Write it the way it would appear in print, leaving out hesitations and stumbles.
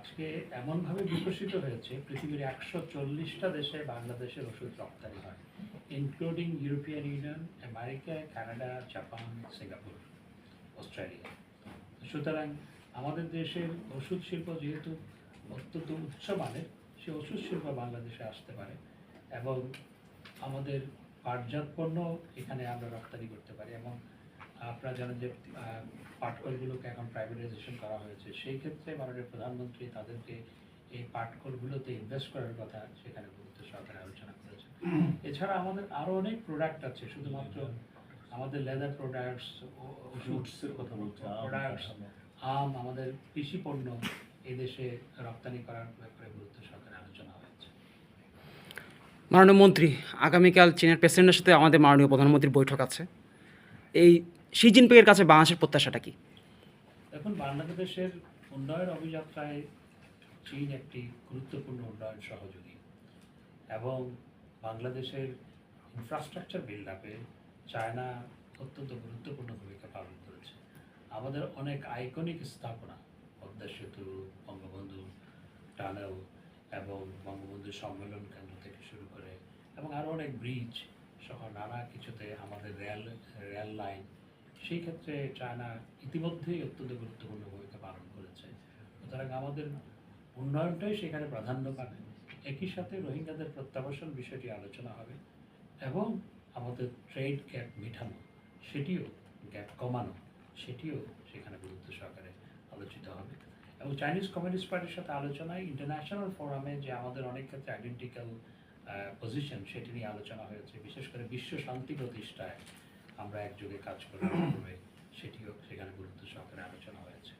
আজকে এমনভাবে বিকশিত হয়েছে, পৃথিবীর ১৪০টা দেশে বাংলাদেশের ওষুধ রপ্তানি হয়, including European union, America, Canada, Japan, Singapore, Australia. সুতরাং আমাদের দেশের ওষুধ শিল্প যেহেতু অত্যন্ত উচ্চমানের, সে ওষুধ শিল্প বাংলাদেশে আসতে পারে এবং আমাদের পাটজাত পণ্য এখানে আমরা রপ্তানি করতে পারি। এবং আপনারা জানেন যে পাটকলগুলোকে এখন প্রাইভেটাইজেশন করা হয়েছে, সেই ক্ষেত্রে মাননীয় প্রধানমন্ত্রী তাদেরকে এই পাটকলগুলোতে ইনভেস্ট করার কথা সেখানে গুরুত্ব সহকারে আলোচনা করেছে। এছাড়া আমাদের আরও অনেক প্রোডাক্ট আছে, শুধুমাত্র আমাদের লেদার প্রোডাক্টস, ওষুধের কথা বলছে, প্রোডাক্টস, আম, আমাদের কৃষি পণ্য এই দেশে রপ্তানি করার ব্যাপারে গুরুত্ব সহকারে আলোচনা হয়েছে। মাননীয় মন্ত্রী, আগামীকাল চীনের প্রেসিডেন্টের সাথে আমাদের মাননীয় প্রধানমন্ত্রীর বৈঠক আছে। এই শি জিনপিংয়ের কাছে বাংলাদেশের প্রত্যাশাটা কি? এখন বাংলাদেশের উন্নয়ন অভিযাত্রায় চীন একটি গুরুত্বপূর্ণ উন্নয়ন সহযোগী এবং বাংলাদেশের ইনফ্রাস্ট্রাকচার বিল্ড আপে চায়না অত্যন্ত গুরুত্বপূর্ণ ভূমিকা পালন করেছে। আমাদের অনেক আইকনিক স্থাপনা, পদ্মা সেতু, বঙ্গবন্ধু টানেল এবং বঙ্গবন্ধু সম্মেলন কেন্দ্র থেকে শুরু করে এবং আরও অনেক ব্রিজ সহ নানা কিছুতে আমাদের রেল লাইন, সেই ক্ষেত্রে চায়না ইতিমধ্যেই অত্যন্ত গুরুত্বপূর্ণ ভূমিকা পালন করেছে। সুতরাং আমাদের উন্নয়নটাই সেখানে প্রাধান্য পাবে। একই সাথে রোহিঙ্গাদের প্রত্যাবাসন বিষয়টি আলোচনা হবে এবং আমাদের ট্রেড গ্যাপ মেটানো, সেটিও গ্যাপ কমানো, সেটিও সেখানে গুরুত্ব সহকারে আলোচিত হবে। এবং চাইনিজ কমিউনিস্ট পার্টির সাথে আলোচনায় ইন্টারন্যাশনাল ফোরামে যে আমাদের অনেক ক্ষেত্রে আইডেন্টিক্যাল পজিশন, সেটি নিয়ে আলোচনা হয়েছে। বিশেষ করে বিশ্ব শান্তি প্রতিষ্ঠায় আমরা একযোগে কাজ করতে হবে, সেটিও সেখানে গুরুত্ব সহকারে আলোচনা হয়েছে।